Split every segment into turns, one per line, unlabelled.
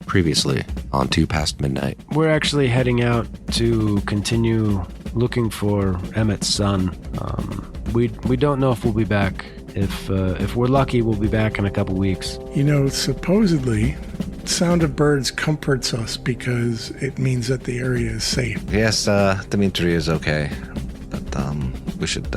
Previously on Two Past Midnight.
We're actually heading out to continue looking for Emmett's son. We don't know if we'll be back. If we're lucky, we'll be back in a couple weeks.
You know, supposedly, sound of birds comforts us because it means that the area is safe.
Yes, Dimitri is okay, but we should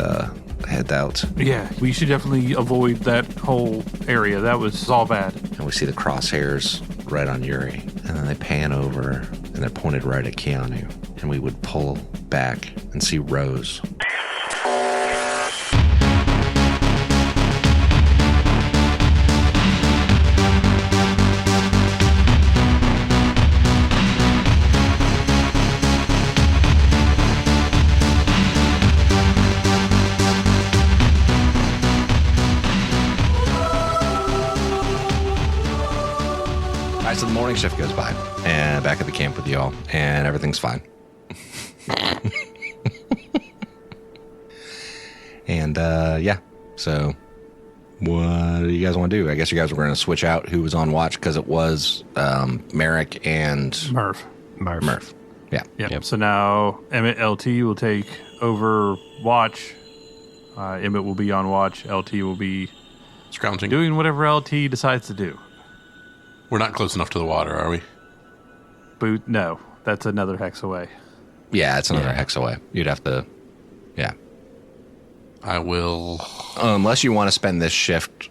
head out.
Yeah, we should definitely avoid that whole area. That was all bad.
And we see the crosshairs right on Yuri, and then they pan over and they're pointed right at Keanu, and we would pull back and see Rose. So the morning shift goes by, and back at the camp with y'all, and everything's fine. And, yeah, so what do you guys want to do? I guess you guys were going to switch out who was on watch, because it was Merrick and...
Murph.
Yeah.
Yep. So now Emmett, LT will take over watch. Emmett will be on watch. LT will be
scrounging,
doing whatever LT decides to do.
We're not close enough to the water, are we?
No, that's another hex away.
Yeah, it's another hex away. You'd have to, yeah.
I will...
Unless you want to spend this shift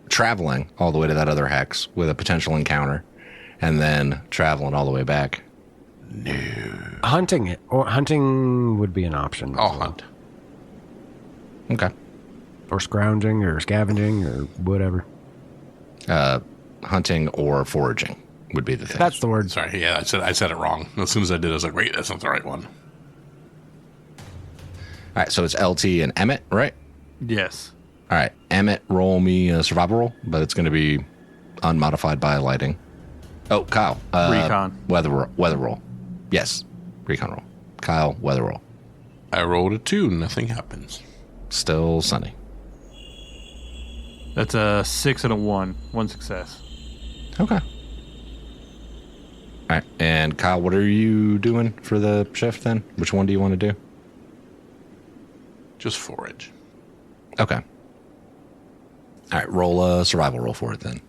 traveling all the way to that other hex with a potential encounter, and then traveling all the way back.
No.
Hunting would be an option.
I'll hunt.
Okay.
Or scrounging or scavenging or whatever.
Hunting or foraging would be the thing.
That's the word.
Sorry, yeah, I said it wrong. As soon as I did, I was like, wait, that's not the right one.
All right, so it's LT and Emmett, right?
Yes.
All right, Emmett, roll me a survival roll, but it's going to be unmodified by lighting. Oh, Kyle.
Recon.
Weather roll. Yes, recon roll. Kyle, weather roll.
I rolled a 2, nothing happens.
Still sunny.
That's a 6 and a 1. One success.
Okay. All right, and Kyle, what are you doing for the shift then? Which one do you want to do?
Just forage.
Okay. All right, roll a survival roll for it then.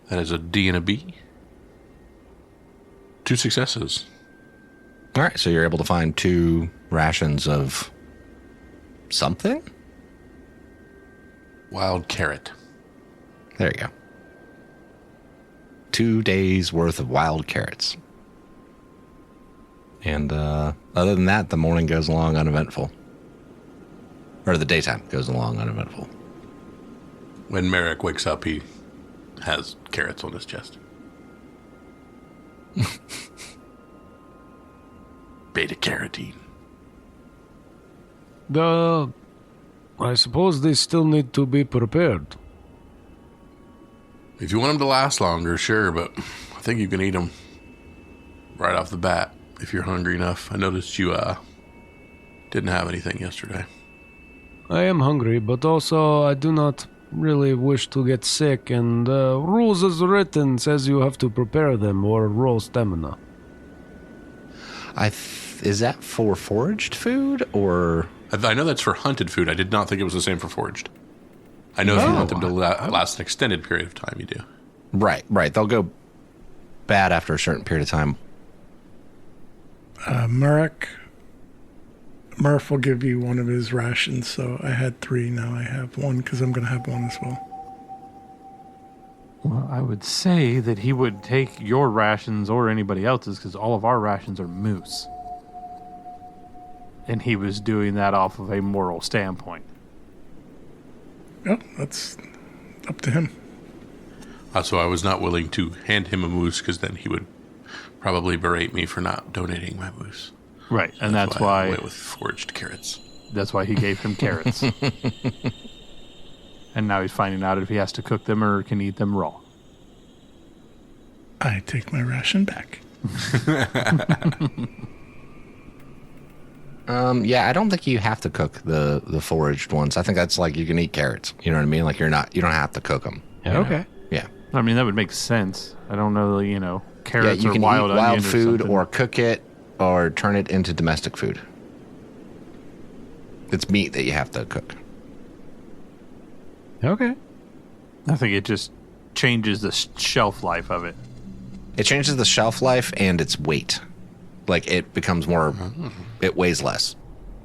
That is a D and a B. 2 successes.
All right, so you're able to find 2 rations of something?
Wild carrot.
There you go. 2 days worth of wild carrots. And other than that, the morning goes along uneventful. Or the daytime goes along uneventful.
When Merrick wakes up, he has carrots on his chest. Beta carotene.
I suppose they still need to be prepared.
If you want them to last longer, sure, but I think you can eat them right off the bat if you're hungry enough. I noticed you didn't have anything yesterday.
I am hungry, but also I do not really wish to get sick, and rules as written says you have to prepare them or roll stamina.
Is that for foraged food, or...
I know that's for hunted food. I did not think it was the same for foraged. I know if you want them to last an extended period of time, you do.
Right. They'll go bad after a certain period of time.
Murph will give you one of his rations, so I had 3, now I have 1, because I'm going to have 1 as well.
Well, I would say that he would take your rations or anybody else's, because all of our rations are moose. And he was doing that off of a moral standpoint.
Oh, that's up to him.
So I was not willing to hand him a moose because then he would probably berate me for not donating my moose.
Right, and that's why
I went with foraged carrots.
That's why he gave him carrots. And now he's finding out if he has to cook them or can eat them raw.
I take my ration back.
Yeah, I don't think you have to cook the foraged ones. I think that's like you can eat carrots. You know what I mean? Like you don't have to cook them.
Okay.
Yeah.
I mean, that would make sense. I don't know, carrots
you
or
can
wild
eat wild
onion
food
something.
or cook it or turn it into domestic food. It's meat that you have to cook.
Okay.
I think it just changes the shelf life of it.
It changes the shelf life and its weight. Like, it becomes more, it weighs less.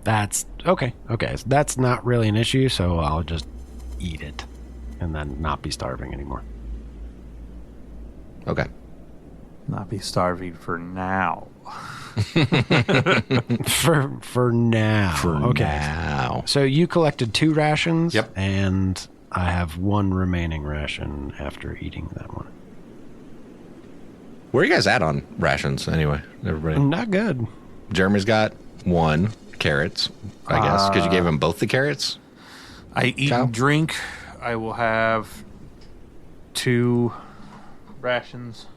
That's okay. Okay. So that's not really an issue, so I'll just eat it and then not be starving anymore.
Okay.
Not be starving for now.
For now. Okay.
Now.
So you collected 2 rations.
Yep.
And I have 1 remaining ration after eating that one.
Where are you guys at on rations, anyway? Everybody.
Not good.
Jeremy's got 1 carrots, I guess, because you gave him both the carrots.
I eat
Kyle?
and drink. I will have 2 rations.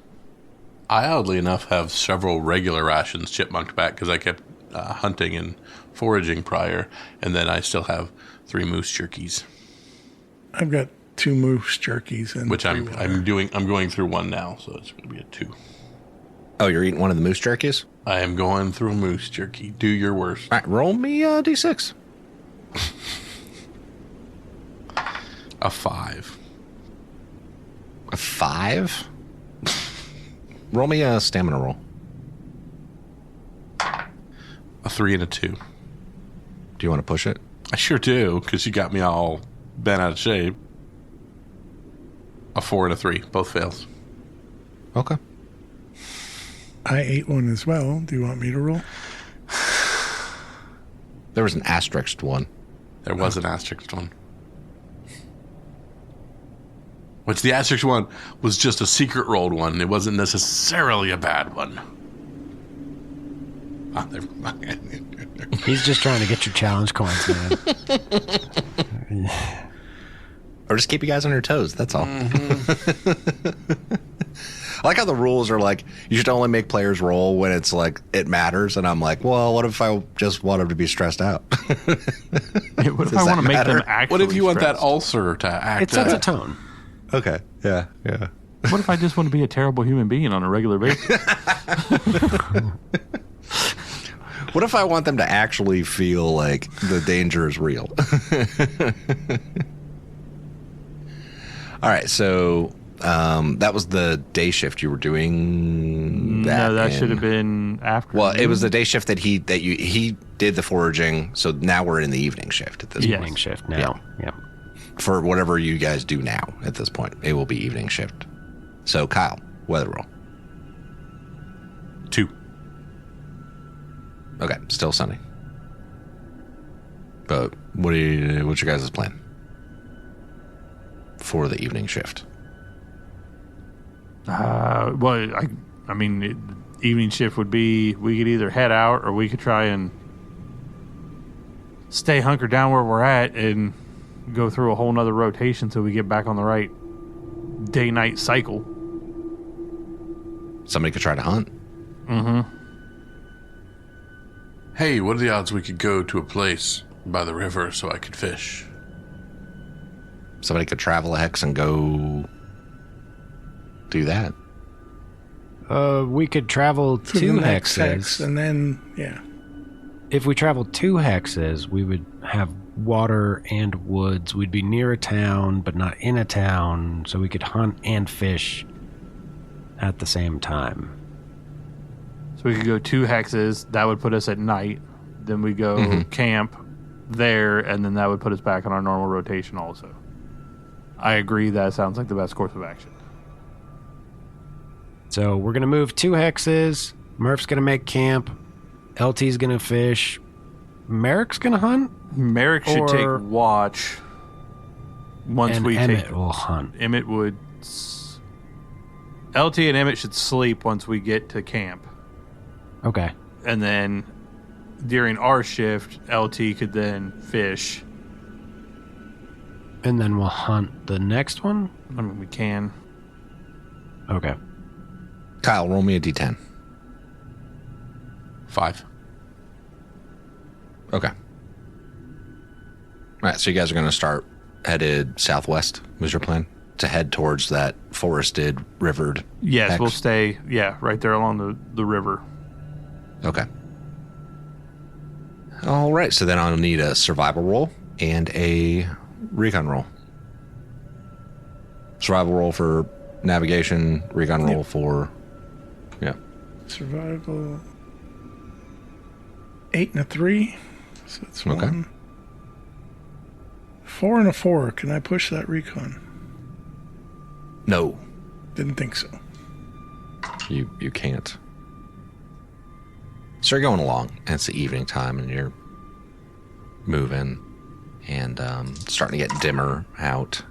I, oddly enough, have several regular rations chipmunked back because I kept hunting and foraging prior, and then I still have 3 moose jerkies,
I've got 2 moose jerkies and
which
3
I'm
water.
I'm going through one now, so it's going to be a 2.
Oh, you're eating one of the moose jerkies?
I am going through moose jerky. Do your worst.
All right, roll me a d6.
A 5.
A 5? Roll me a stamina roll.
A 3 and a 2.
Do you want to push it?
I sure do, because you got me all bent out of shape. A 4 and a 3. Both fails.
Okay.
I ate one as well. Do you want me to roll?
There was an asterisked one.
There was an asterisk one. Which the asterisk one was just a secret rolled one. It wasn't necessarily a bad one. Ah, never mind.
He's just trying to get your challenge coins, man.
Or just keep you guys on your toes, that's all. I like how the rules are like, you should only make players roll when it's like, it matters. And I'm like, well, what if I just want them to be stressed out?
What if
Does
I
that
want to make them
matter?
actually
What if you want that
stressed?
ulcer to act?
It sets a tone.
Okay. Yeah.
What if I just want to be a terrible human being on a regular basis?
What if I want them to actually feel like the danger is real? All right. So that was the day shift you were doing.
No, that
in-
should have been after.
Well, it was the day shift that he did the foraging. So now we're in the evening shift at this
Yes.
Evening shift now. Yeah.
for whatever you guys do now at this point. It will be evening shift. So, Kyle, weather roll.
2.
Okay, still sunny. But what's your guys' plan for the evening shift?
Well, I mean, evening shift would be we could either head out or we could try and stay hunkered down where we're at and go through a whole nother rotation so we get back on the right day-night cycle.
Somebody could try to hunt.
Hey, what are the odds we could go to a place by the river so I could fish?
Somebody could travel a hex and go do that.
We could travel
To
2
the next
hexes.
hex, and then, yeah.
If we travel 2 hexes, we would have water and woods. We'd be near a town, but not in a town, so we could hunt and fish at the same time.
So we could go 2 hexes. That would put us at night. Then we go camp there, and then that would put us back on our normal rotation also. I agree. That sounds like the best course of action.
So we're going to move 2 hexes. Murph's going to make camp. LT's going to fish. Merrick's going to hunt.
Merrick should
Or-
take watch once
And
we
Emmett
take...
will hunt.
Emmett would... LT and Emmett should sleep once we get to camp.
Okay.
And then during our shift, LT could then fish.
And then we'll hunt the next one?
I mean, we can.
Okay.
Kyle, roll me a d10.
5.
Okay. All right, so you guys are going to start headed southwest, was your plan? To head towards that forested, rivered.
Yes,
hex?
we'll stay, right there along the river.
Okay. All right, so then I'll need a survival roll and a recon roll. Survival roll for navigation, recon roll for... Yeah.
Survival. 8 and a 3. So that's
Okay.
1. 4 and a 4. Can I push that recon?
No,
Didn't think so.
you can't. So you're going along, and it's the evening time, and you're moving, and starting to get dimmer out.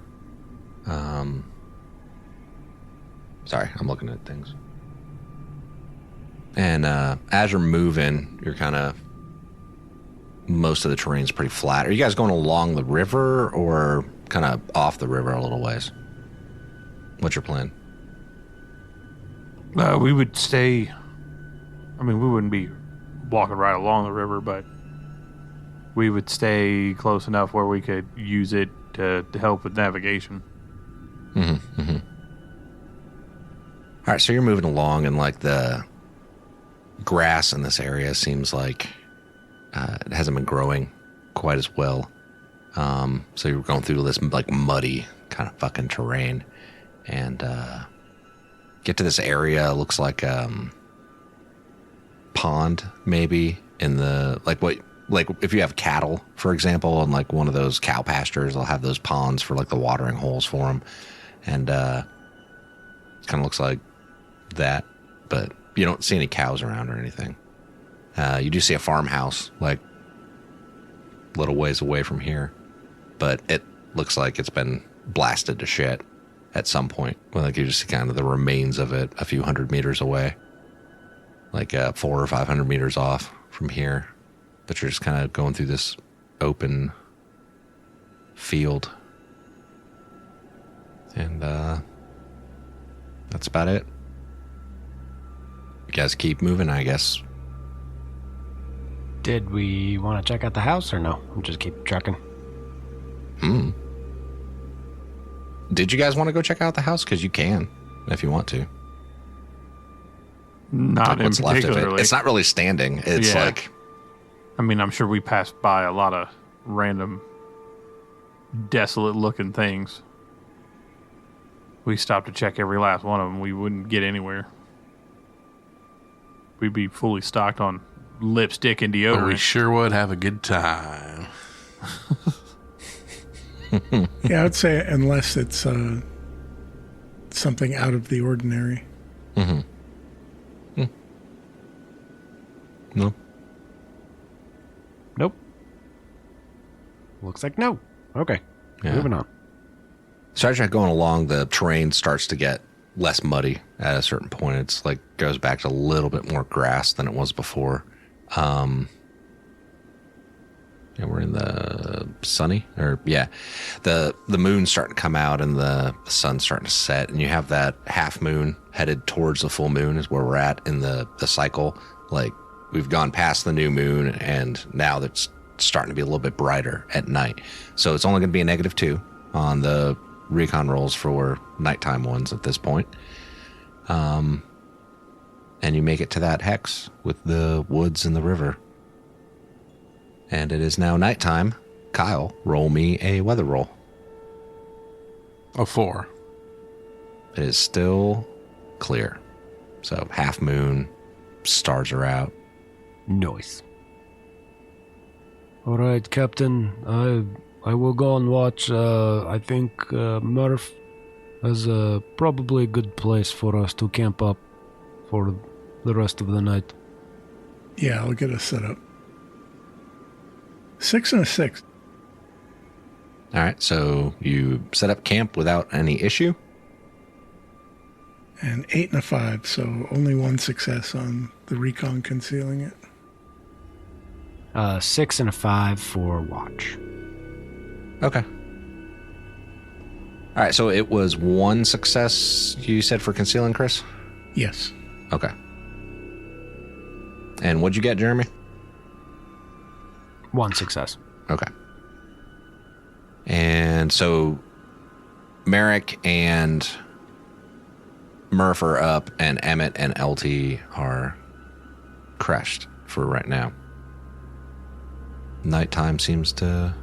Sorry, I'm looking at things. And as you're moving, you're kind of... Most of the terrain's pretty flat. Are you guys going along the river or kind of off the river a little ways? What's your plan?
We would stay. I mean, we wouldn't be walking right along the river, but we would stay close enough where we could use it to help with navigation.
Mm-hmm, mm-hmm. All right, so you're moving along, and like the grass in this area seems like it hasn't been growing quite as well. So you're going through this like muddy kind of fucking terrain, and get to this area. Looks like pond maybe in the like if you have cattle, for example, and like one of those cow pastures, they'll have those ponds for like the watering holes for them, and it kind of looks like that, but you don't see any cows around or anything. You do see a farmhouse like a little ways away from here, but it looks like it's been blasted to shit at some point. Well, like you just see kind of the remains of it a few hundred meters away, like 400 or 500 meters off from here. But you're just kind of going through this open field, and that's about it. You guys keep moving, I guess.
Did we want to check out the house or no? We'll just keep trucking.
Did you guys want to go check out the house? Because you can, if you want to.
Not
Like
in
what's left of
particular.
it. It's not really standing. It's
Yeah.
like...
I mean, I'm sure we passed by a lot of random, desolate-looking things. We stopped to check every last one of them. We wouldn't get anywhere. We'd be fully stocked on lipstick and
But we
deodorant.
sure would have a good time.
Yeah, I would say unless it's something out of the ordinary.
No.
Nope. Looks like no. Okay.
Yeah.
Moving on.
So as you're going along, the terrain starts to get less muddy at a certain point. It's like goes back to a little bit more grass than it was before. Yeah, we're in the sunny, the moon's starting to come out and the sun's starting to set, and you have that half moon headed towards the full moon is where we're at in the cycle. Like we've gone past the new moon, and now it's starting to be a little bit brighter at night. So it's only going to be a -2 on the recon rolls for nighttime ones at this point. And you make it to that hex with the woods and the river. And it is now nighttime. Kyle, roll me a weather roll.
A 4.
It is still clear. So half moon, stars are out.
Nice. All right, Captain. I will go and watch. I think Murph has probably a good place for us to camp up for the rest of the night.
Yeah, I'll get us set up. 6 and a 6.
All right, so you set up camp without any issue.
And 8 and a 5, so only one success on the recon concealing it.
6 and a 5 for watch.
Okay. All right, so it was one success you said for concealing, Chris?
Yes.
Okay. And what'd you get, Jeremy?
1 success.
Okay. And so Merrick and Murph are up, and Emmett and LT are crashed for right now. Nighttime seems to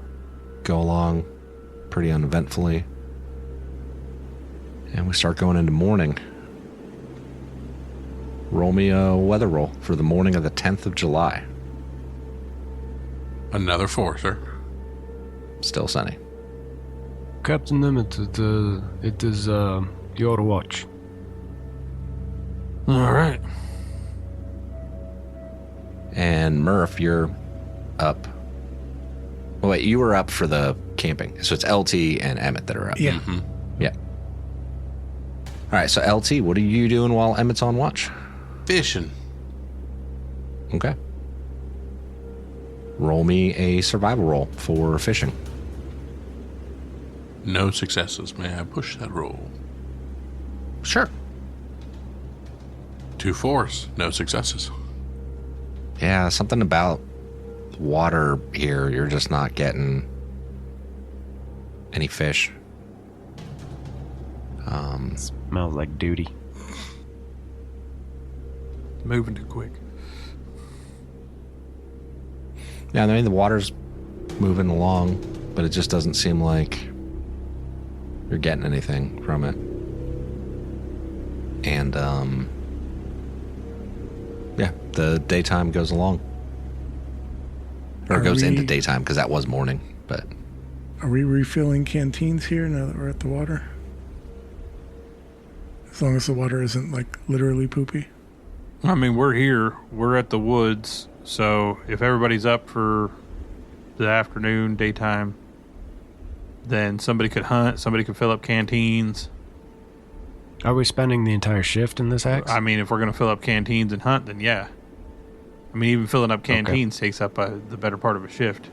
go along pretty uneventfully. And we start going into morning. Roll me a weather roll for the morning of the 10th of July.
Another 4, sir.
Still sunny.
Captain Emmett, it is your watch.
All right.
And Murph, you're up. Oh, wait, you were up for the camping. So it's LT and Emmett that are up.
Yeah.
Mm-hmm.
Yeah. All right, so LT, what are you doing while Emmett's on watch?
Fishing.
Okay. Roll me a survival roll for fishing.
No successes. May I push that roll?
Sure.
2 4s. No successes.
Yeah, something about water here. You're just not getting any fish.
Smells like duty.
Moving too quick.
Yeah, I mean, the water's moving along, but it just doesn't seem like you're getting anything from it. And, yeah, the daytime goes along. Or
Are
goes into
we-
daytime, because that was morning, but...
Are we refilling canteens here now that we're at the water? As long as the water isn't, like, literally poopy.
I mean, we're here. We're at the woods. So if everybody's up for the afternoon, daytime, then somebody could hunt. Somebody could fill up canteens.
Are we spending the entire shift in this hex?
I mean, if we're going to fill up canteens and hunt, then yeah. I mean, even filling up canteens takes up the better part of a shift.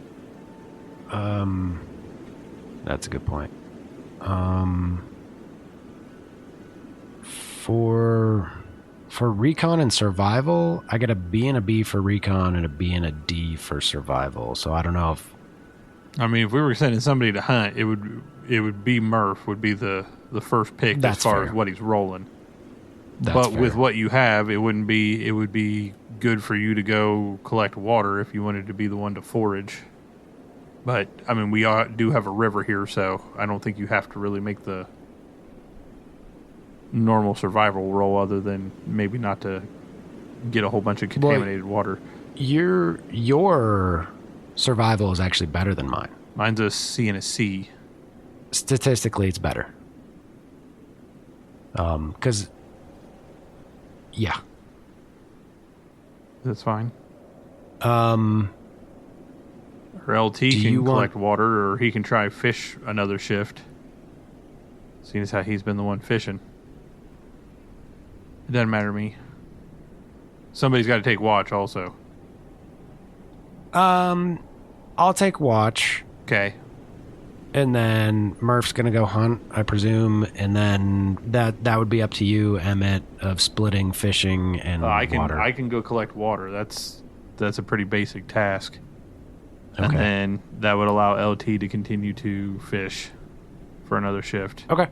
That's a good point. For recon and survival, I get a B and a B for recon and a B and a D for survival. So I don't know if
I mean, if we were sending somebody to hunt, it would be Murph would be the first pick
That's
as far
fair.
as what he's rolling.
that's
But
fair.
with what you have, it would be good for you to go collect water if you wanted to be the one to forage. But I mean, we do have a river here, so I don't think you have to really make the normal survival roll, other than maybe not to get a whole bunch of contaminated water.
your survival is actually better than mine.
Mine's a C and a C.
Statistically, it's better. Because yeah.
That's fine.
Um,
Or LT
Do you
can
want-
collect water, or he can try fish another shift. Seeing as how he's been the one fishing. It doesn't matter to me. Somebody's got to take watch also.
I'll take watch,
Okay.
and then Murph's gonna go hunt, I presume, and then that would be up to you, Emmett, of splitting fishing and
I
water.
can go collect water. That's a pretty basic task.
Okay.
And then that would allow LT to continue to fish for another shift.
Okay,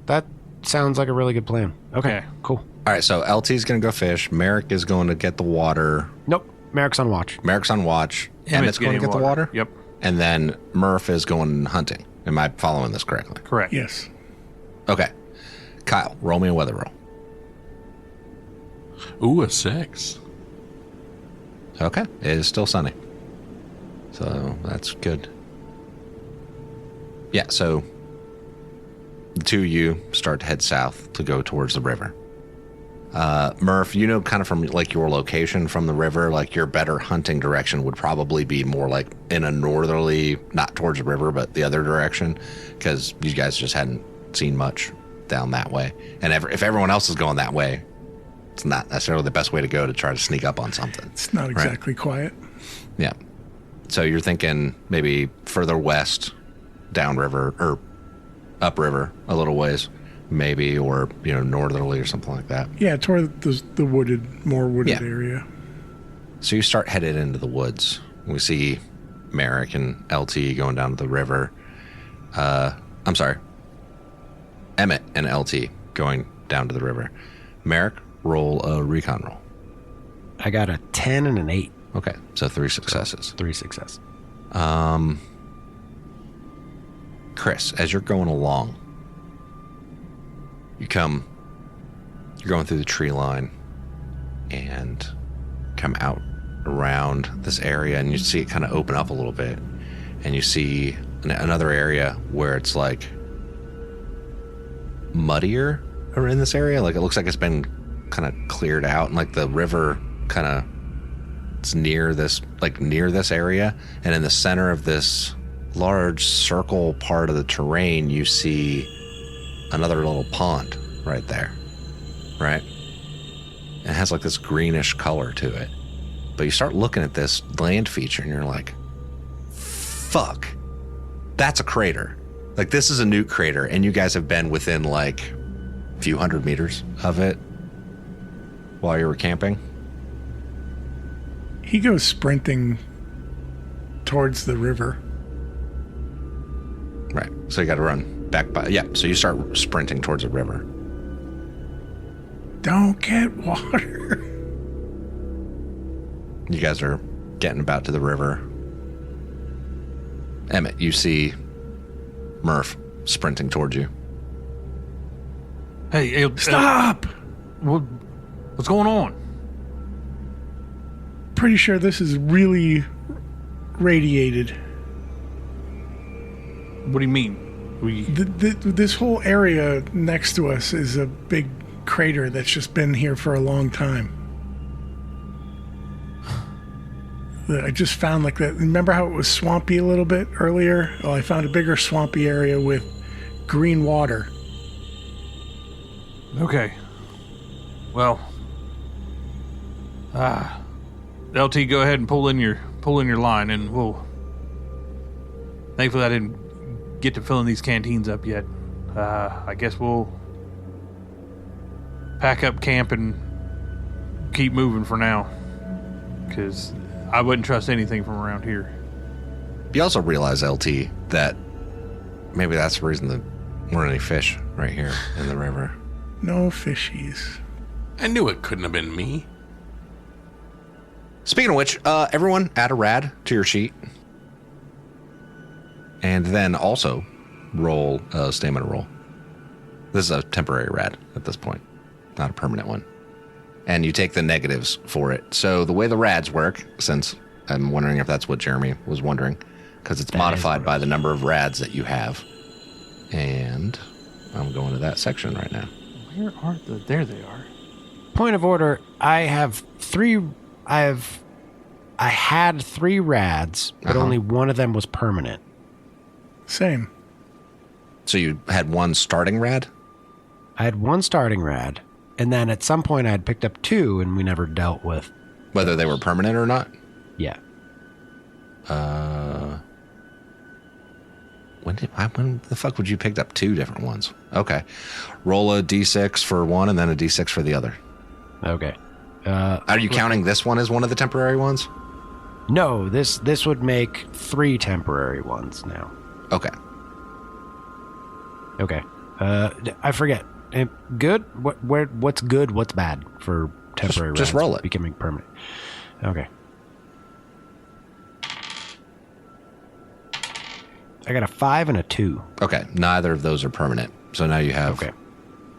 that sounds like a really good plan. Okay,
Okay.
cool.
All right, so LT's going to go fish. Merrick is going to get the water.
Nope, Merrick's on watch.
Merrick's on watch. Emmett's going to
getting
get the water.
Yep.
And then Murph is going hunting. Am I following this correctly?
Correct.
Yes.
Okay. Kyle, roll me a weather roll.
Ooh, a 6.
Okay. It is still sunny. So that's good. Yeah, so the two of you start to head south to go towards the river. Murph, you know, kind of from like your location from the river, like your better hunting direction would probably be more like in a northerly, not towards the river, but the other direction, because you guys just hadn't seen much down that way. And if everyone else is going that way, it's not necessarily the best way to go to try to sneak up on something.
It's not exactly quiet.
Yeah. So you're thinking maybe further west, downriver, or upriver a little ways, maybe, or, you know, northerly or something like that.
Yeah, toward the more wooded
Yeah.
area.
So you start headed into the woods. We see Merrick and LT going down to the river. I'm sorry. Emmett and LT going down to the river. Merrick, roll a recon roll.
I got a 10 and an 8.
Okay, so 3 successes.
3 successes.
Chris, as you're going along, you're going through the tree line and come out around this area, and you see it kind of open up a little bit, and you see another area where it's like muddier or in this area. Like it looks like it's been kind of cleared out, and like the river kind of it's near this area, and in the center of this large circle part of the terrain you see another little pond right there, right? It has like this greenish color to it, but you start looking at this land feature and you're like, fuck, that's a crater. Like this is a nuke crater, and you guys have been within like a few hundred meters of it while you were camping.
He goes sprinting towards the river.
Right. So you got to run back by. Yeah. So you start sprinting towards the river.
Don't get water.
You guys are getting about to the river. Emmett, you see Murph sprinting towards you.
Hey,
Stop!
What's going on?
Pretty sure this is really radiated.
What do you mean?
This whole area next to us is a big crater that's just been here for a long time. I just found like that. Remember how it was swampy a little bit earlier? Well, I found a bigger swampy area with green water.
Okay. Well, LT, go ahead and pull in your line, and we'll. Thankfully, I didn't get to filling these canteens up yet. I guess we'll pack up camp and keep moving for now, because I wouldn't trust anything from around here.
You also realize, LT, that maybe that's the reason there weren't any fish right here in the river.
No fishies.
I knew it couldn't have been me.
Speaking of which, everyone add a rad to your sheet. And then also roll a stamina roll. This is a temporary rad at this point, not a permanent one. And you take the negatives for it. So the way the rads work, since I'm wondering if that's what Jeremy was wondering, because it's modified by the number of rads that you have. And I'm going to that section right now.
Where are the... There they are.
Point of order, I had 3 rads, but only one of them was permanent.
Same.
So you had one starting rad?
I had 1 starting rad, and then at some point I had picked up 2, and we never dealt with
Whether they were permanent or not?
Yeah.
When the fuck would you picked up 2 different ones? Okay. Roll a d6 for one and then a d6 for the other.
Okay.
Are you counting this one as one of the temporary ones?
No, this would make 3 temporary ones now.
Okay.
Okay. I forget. Good? What's good? What's bad for temporary
Just
rads
roll it.
becoming permanent? Okay. I got a 5 and a 2.
Okay. Neither of those are permanent. So now you have
Okay.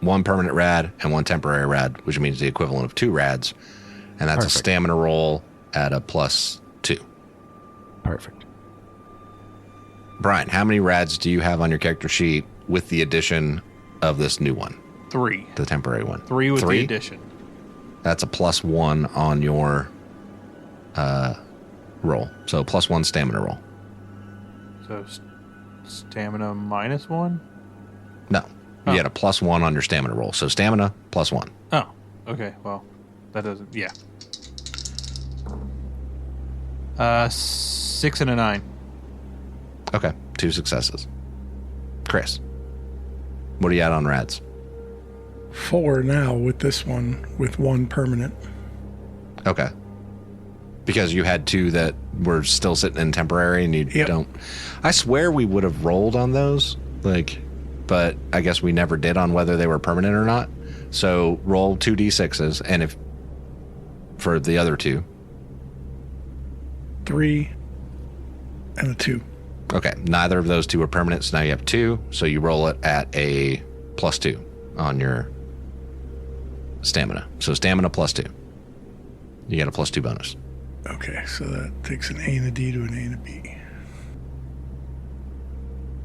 1 permanent rad and 1 temporary rad, which means the equivalent of 2 rads. And that's
Perfect.
a stamina roll at a +2.
Perfect.
Brian, how many rads do you have on your character sheet with the addition of this new one?
3.
The temporary one.
3 with
3?
the addition.
That's a +1 on your roll. So +1 stamina roll.
So stamina -1?
No. You had a +1 on your stamina roll. So stamina +1.
Oh, okay. Well, that doesn't... Yeah. 6 and a 9.
Okay. 2 successes. Chris, what are you at on rads?
4 now with this one, with 1 permanent.
Okay. Because you had 2 that were still sitting in temporary and you don't... I swear we would have rolled on those, but I guess we never did on whether they were permanent or not. So roll 2d6s, and if for the other two.
3 and a 2.
Okay, neither of those two are permanent, so now you have 2. So you roll it at a +2 on your stamina. So stamina +2. You get a +2 bonus.
Okay, so that takes an A and a D to an A and a B.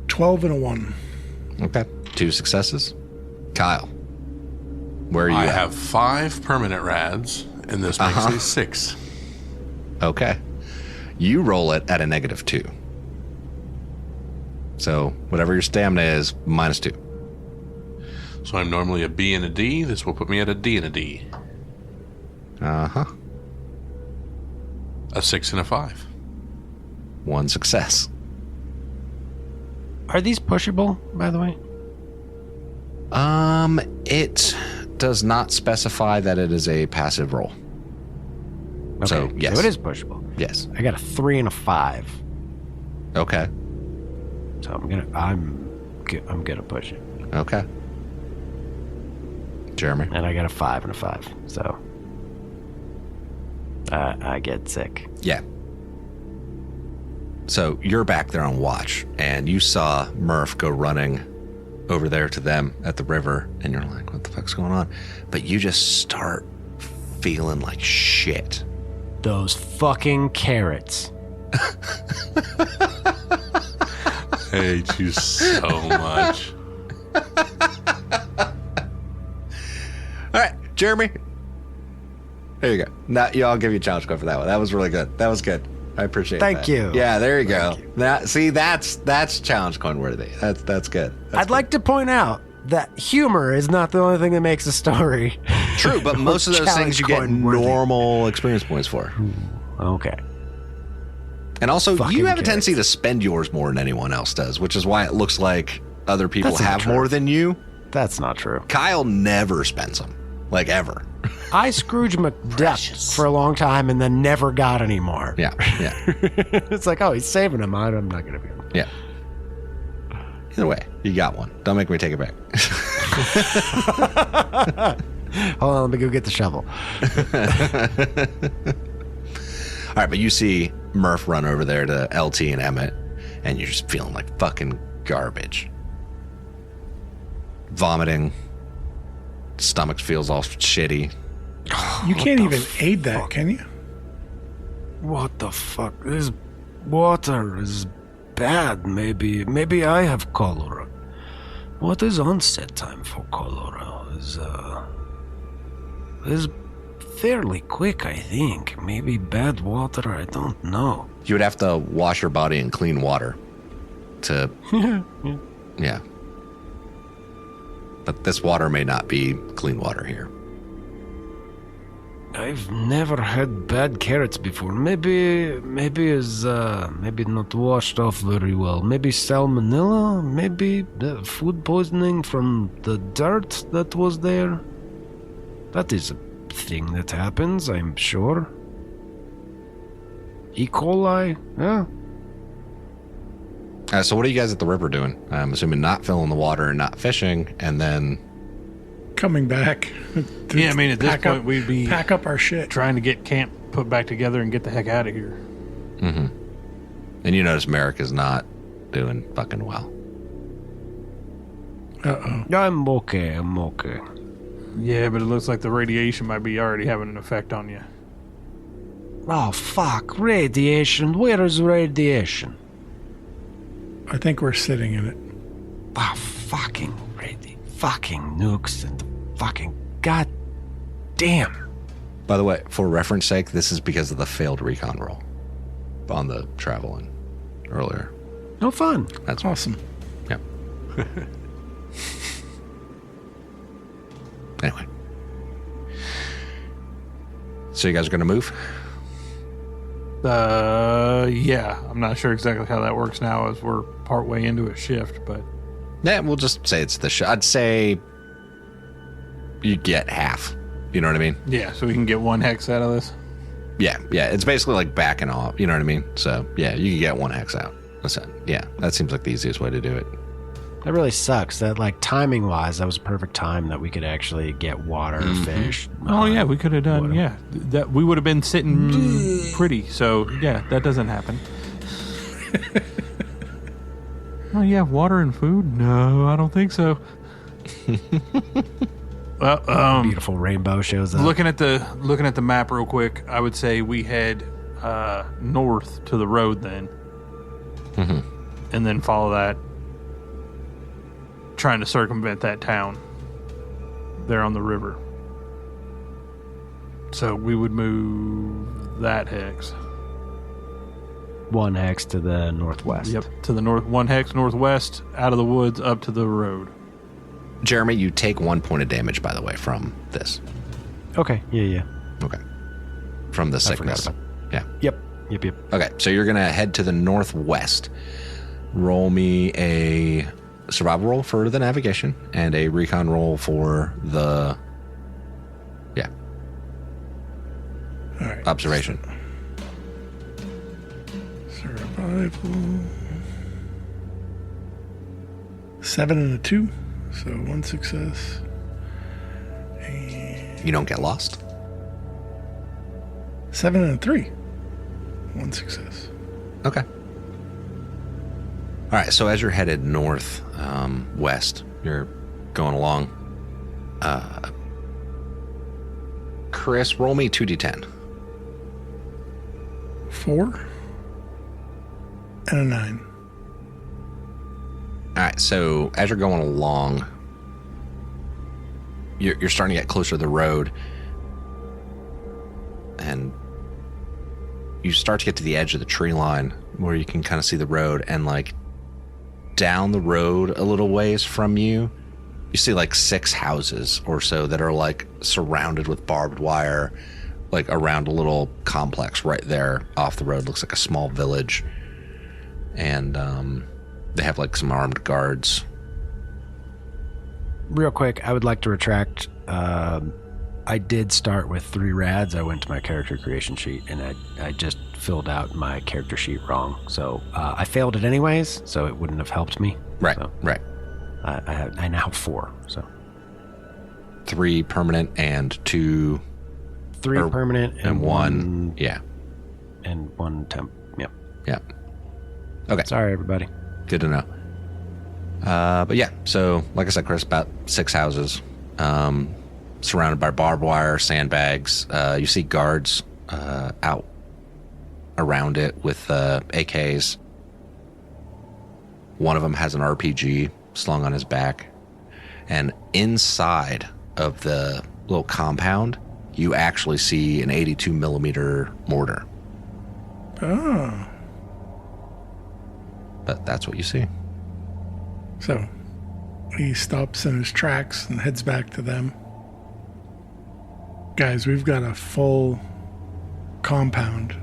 12 and a 1.
Okay, 2 successes. Kyle, where are you
I
at?
have 5 permanent rads, and this makes a 6.
Okay. You roll it at a -2. So whatever your stamina is, -2.
So I'm normally a B and a D. This will put me at a D and a D.
Uh-huh.
A 6 and a 5.
1 success.
Are these pushable, by the way?
It does not specify that it is a passive roll.
Okay,
So, yes.
So it is pushable.
Yes.
I got a 3 and a 5.
Okay.
So I'm gonna push it.
Okay. Jeremy.
And I got a 5 and a 5. So I get sick.
Yeah. So you're back there on watch, and you saw Murph go running over there to them at the river, and you're like, what the fuck's going on? But you just start feeling like shit.
Those fucking carrots.
I hate you so much.
All right, Jeremy. There you go. Now, I'll give you a challenge score for that one. That was really good. That was good. I appreciate
Thank
that.
you.
Yeah, there you go. That's challenge coin worthy. That's good.
I'd like to point out that humor is not the only thing that makes a story.
True, but most of those things you get
challenge coin worthy.
normal experience points for.
Okay.
And also,
Fucking
you have a
carrots.
tendency to spend yours more than anyone else does, which is why it looks like other people
That's not
have
true.
more than you.
That's not true.
Kyle never spends them, like ever.
I Scrooge McDuck for a long time and then never got any more.
Yeah, yeah,
It's like, oh, he's saving them. I'm not going to be.
yeah. Either way, you got one. Don't make me take it back.
Hold on, let me go get the shovel.
All right, but you see Murph run over there to LT and Emmett, and you're just feeling like fucking garbage. Vomiting. Stomach feels all shitty.
You can't even aid that,
fuck?
can you?
What the fuck? This water is bad. Maybe I have cholera. What is onset time for cholera? Is fairly quick, I think. Maybe bad water, I don't know.
You would have to wash your body in clean water to... Yeah. But this water may not be clean water here.
I've never had bad carrots before. Maybe not washed off very well. Maybe salmonella. Maybe food poisoning from the dirt that was there. That is a thing that happens, I'm sure. E. coli. Yeah.
So what are you guys at the river doing? I'm assuming not filling the water and not fishing, and then...
Coming back.
Yeah, I mean, at this
Pack
point,
up-
we'd be
Pack up our shit.
trying to get camp put back together and get the heck out of here.
Mm-hmm. And you notice Merrick is not doing fucking well.
Uh-oh.
I'm okay.
Yeah, but it looks like the radiation might be already having an effect on you.
Oh, fuck. Radiation. Where is radiation?
I think we're sitting in it.
Ah, fucking nukes and fucking god damn.
By the way, for reference sake, this is because of the failed recon roll on the traveling earlier.
No fun.
That's
Awesome.
Yep. Anyway. So you guys are going to move?
Yeah, I'm not sure exactly how that works now as we're partway into a shift, but
Yeah, we'll just say it's the I'd say you get half. You know what I mean?
yeah, so we can get one hex out of this.
Yeah. It's basically like backing off. You know what I mean? So, yeah, you can get one hex out. Listen, yeah, that seems like the easiest way to do it.
That really sucks. That, like, timing-wise, that was a perfect time that we could actually get water, fish.
Oh, yeah, we could have done,
whatever.
yeah. That we would have been sitting pretty. So, yeah, that doesn't happen. Oh, yeah, water and food? No, I don't think so. Well,
Beautiful rainbow shows up.
looking at the map real quick, I would say we head north to the road then, and then follow that, trying to circumvent that town there on the river. So we would move that hex.
1 hex to the northwest.
Yep, to the north, 1 hex northwest, out of the woods, up to the road.
Jeremy, you take 1 point of damage, by the way, from this.
Okay, yeah.
Okay. From the sickness.
forgot
Yeah.
Yep.
Okay, so you're going to head to the northwest. Roll me a survival roll for the navigation and a recon roll for the
All right.
observation.
Survival. 7 and a 2, so 1 success.
You don't get lost.
7 and a 3, 1 success.
Okay. All right, so as you're headed north, west, you're going along. Chris, roll me 2d10.
4 and a 9.
All right, so as you're going along, you're starting to get closer to the road, and you start to get to the edge of the tree line where you can kind of see the road, and like down the road a little ways from you, you see like 6 houses or so that are like surrounded with barbed wire, like around a little complex right there off the road. Looks like a small village, and they have like some armed guards.
Real quick, I would like to retract. I did start with 3 rads. I went to my character creation sheet, and I just filled out my character sheet wrong. So I failed it anyways, so it wouldn't have helped me.
Right,
So
right.
I now have 4. So
3 permanent and 2
3
Or-
permanent
and 1. Yeah,
and 1 temp. Yep.
yeah. Okay.
Sorry, everybody.
Good to know. But yeah, so like I said, Chris, about 6 houses, surrounded by barbed wire, sandbags. You see guards out around it with AKs. One of them has an RPG slung on his back. And inside of the little compound, you actually see an 82 millimeter mortar.
Oh.
But that's what you see.
So he stops in his tracks and heads back to them. Guys, we've got a full compound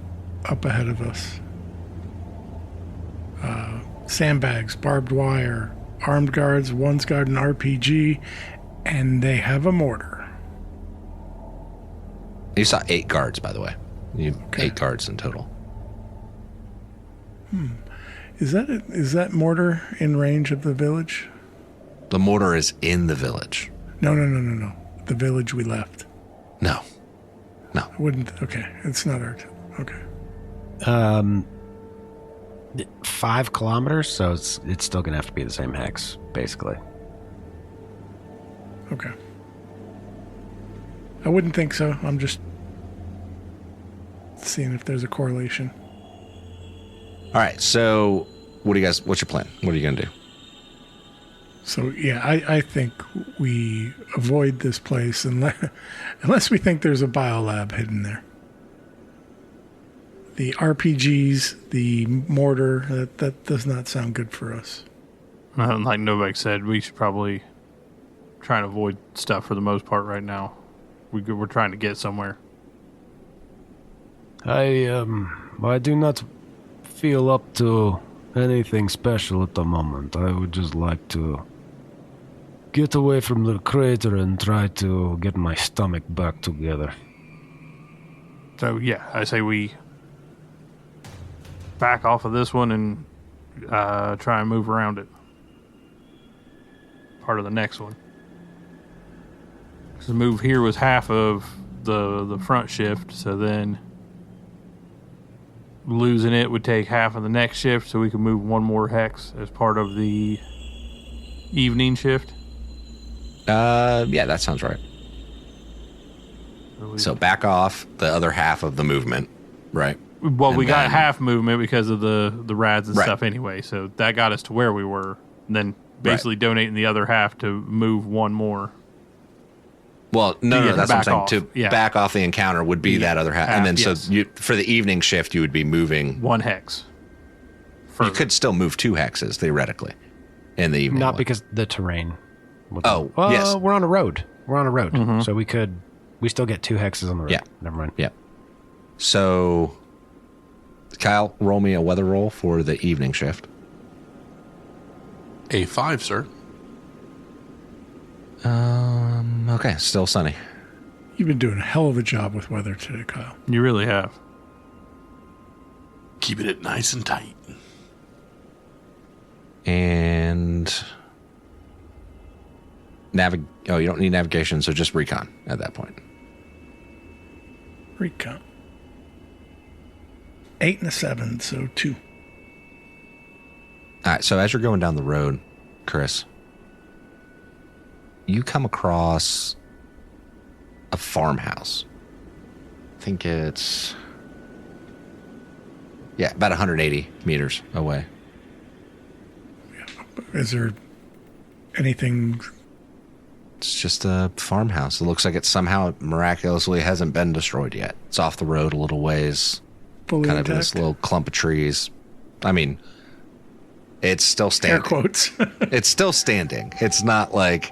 up ahead of us. Sandbags, barbed wire, armed guards, one's got an RPG, and they have a mortar.
You saw 8 guards, by the way.
Okay.
8 guards in total.
Is that mortar in range of the village?
The mortar is in the village.
No. The village we left.
No.
Wouldn't. Okay, it's not our. Okay.
5 kilometers, so it's still gonna have to be the same hex, basically.
Okay. I wouldn't think so. I'm just seeing if there's a correlation.
All right. So, what's your plan? What are you going to do?
So yeah, I think we avoid this place unless we think there's a biolab hidden there. The RPGs, the mortar, that does not sound good for us.
Like Novak said, we should probably try and avoid stuff for the most part right now. We're trying to get somewhere.
I do not feel up to anything special at the moment. I would just like to get away from the crater and try to get my stomach back together.
So yeah, I say we back off of this one and try and move around it. part of the next one. Because the move here was half of the front shift, so then losing it would take half of the next shift, so we could move one more hex as part of the evening shift.
Yeah, that sounds right. So back off the other half of the movement, right?
Well,
And
we got
then-
half movement because of the rads and
Right.
stuff anyway, so that got us to where we were. And then basically donating the other half to move one more.
Well, no,
Yeah,
that's what I'm
back
saying.
off.
To
Yeah.
back off the encounter would be that other half. And then
yes.
so for the evening shift, you would be moving.
One hex.
You
Further.
could still move 2 hexes, theoretically, in the evening.
Not
one.
because the terrain.
Oh, yes.
We're on a road. So we still get 2 hexes on the road.
Yeah.
Never mind.
Yeah. So, Kyle, roll me a weather roll for the evening shift.
A5, sir.
Okay, still sunny.
You've been doing a hell of a job with weather today, Kyle.
You really have.
Keeping it nice and tight.
And you don't need navigation, so just recon at that point.
Recon. 8 and a 7, so 2.
All right, so as you're going down the road, Chris, you come across a farmhouse. I think it's, about 180 meters away.
Is there anything?
It's just a farmhouse. It looks like it somehow miraculously hasn't been destroyed yet. It's off the road a little ways,
Fully
kind of in
intact?
this little clump of trees. I mean, it's still
Air
standing.
quotes.
It's still standing. It's not like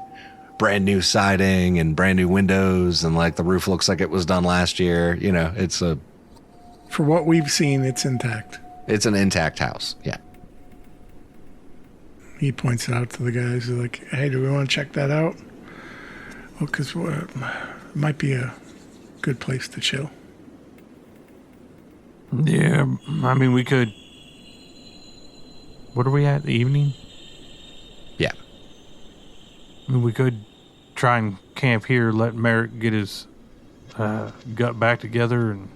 brand new siding and brand new windows and like the roof looks like it was done last year. You know, it's
For what we've seen, it's intact.
an intact house. Yeah.
He points it out to the guys. They're like, hey, do we want to check that out? Well, because it might be a good place to chill.
Yeah, I mean, we could. What are we at? The evening?
Yeah.
I mean, we could try and camp here, let Merrick get his gut back together, and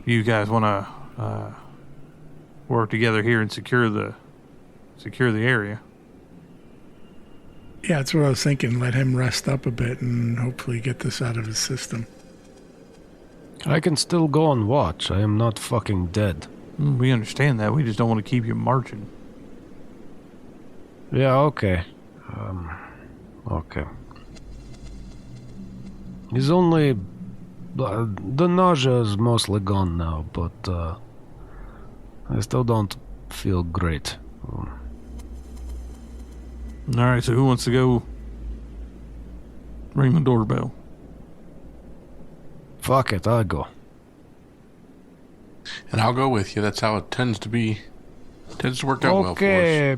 you guys want to work together here and secure the area.
Yeah, that's what I was thinking. Let him rest up a bit and hopefully get this out of his system.
I can still go on watch. I am not fucking dead.
We understand that. We just don't want to keep you marching.
Yeah, okay. Okay. He's only... the nausea is mostly gone now, but I still don't feel great.
All right, so who wants to go ring the doorbell?
Fuck it, I'll go.
And I'll go with you. That's how it tends to be. Tends to work out well for
Okay,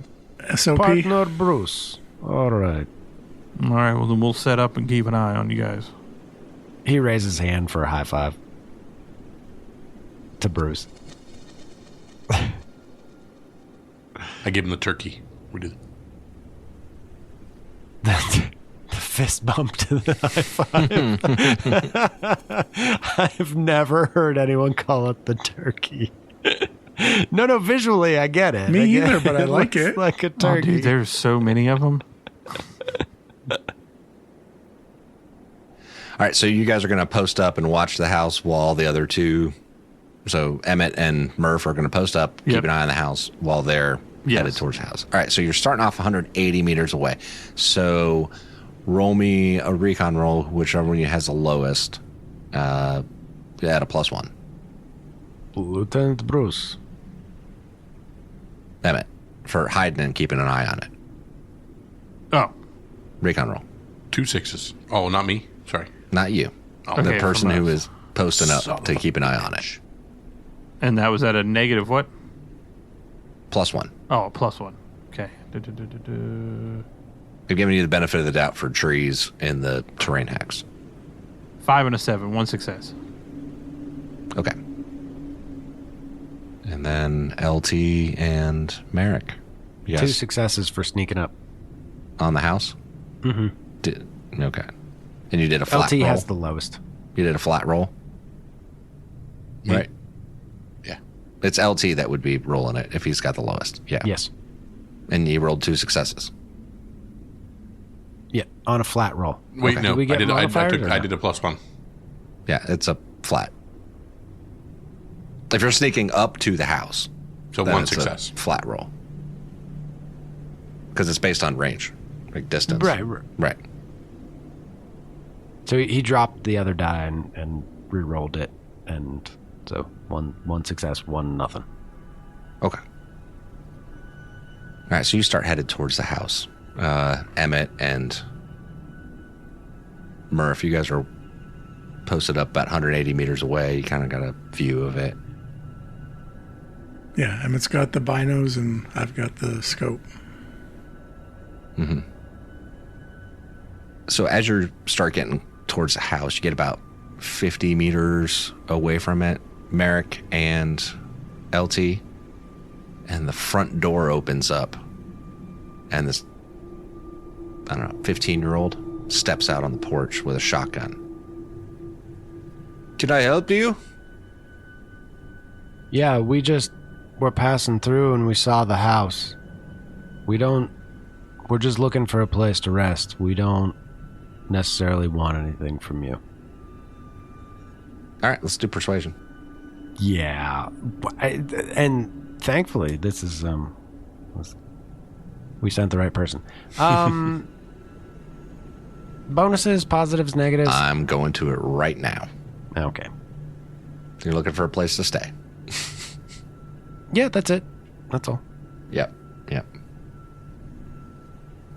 SOP?
partner Bruce. All right.
All right, well, then we'll set up and keep an eye on you guys.
He raises his hand for a high five. To Bruce.
us. I give him the turkey. We do.
The fist bump to the high five. I've never heard anyone call it the turkey. No, visually I get it.
Me
I get
either, but I like
looks
it.
like a
Oh,
turkey.
dude, there's so many of them.
All right, so you guys are going to post up and watch the house while the other two, so Emmett and Murph are going to post up,
Yep.
keep an eye on the house while they're
Yes.
headed towards the house. All right, so you're starting off 180 meters away. So roll me a recon roll, whichever one has the lowest, at a +1.
Lieutenant Bruce.
Emmett, for hiding and keeping an eye on it.
Oh,
Recon roll.
2 6s. Oh, not me. Sorry.
Not you.
Oh,
The
Okay,
person
from
who
us.
is posting up
Son
to
of a
keep an eye on it.
bitch.
and that was at a negative what?
+1.
Oh, +1. Okay. Du-du-du-du-du.
I've given you the benefit of the doubt for trees in the terrain hacks.
5 and a 7, 1 success.
Okay. And then LT and Merrick.
Two
Yes.
successes for sneaking up.
on the house?
Mm-hmm.
Okay. And you did a flat
LT
roll?
has the lowest.
You did a flat roll?
Me?
Right.
Yeah.
It's LT that would be rolling it if he's got the lowest. Yeah.
Yes.
And you rolled 2 successes.
Yeah, on a flat roll.
Wait, no.
Do we get modifiers or
I
no?
did a +1.
Yeah, it's a flat. If you're sneaking up to the house,
So
then
1
it's a
success.
flat roll. Because it's based on range, like distance. Right.
So he dropped the other die and re-rolled it, and so one success, 1 nothing.
Okay. All right, so you start headed towards the house. Emmett and Murph, you guys are posted up about 180 meters away. You kind of got a view of it.
Yeah, Emmett's got the binos and I've got the scope.
Mm-hmm. So as you start getting towards the house, you get about 50 meters away from it, Merrick and LT, and the front door opens up, and this, I don't know, 15-year-old steps out on the porch with a shotgun. Can I help you?
Yeah, we just were passing through and we saw the house. We're just looking for a place to rest. We don't necessarily want anything from you.
All right, let's do persuasion.
Yeah, and thankfully this is we sent the right person. Bonuses, positives, negatives.
I'm going to it right now.
Okay.
You're looking for a place to stay.
Yeah, that's it. That's all.
Yep.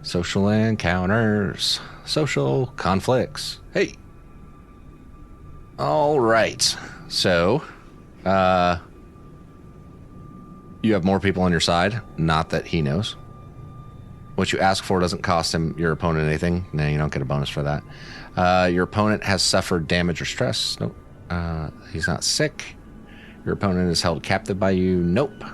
Social encounters. Social conflicts. Hey. All right. So, you have more people on your side. Not that he knows. What you ask for doesn't cost him, your opponent, anything. No, you don't get a bonus for that. Your opponent has suffered damage or stress. Nope. He's not sick. Your opponent is held captive by you. Nope.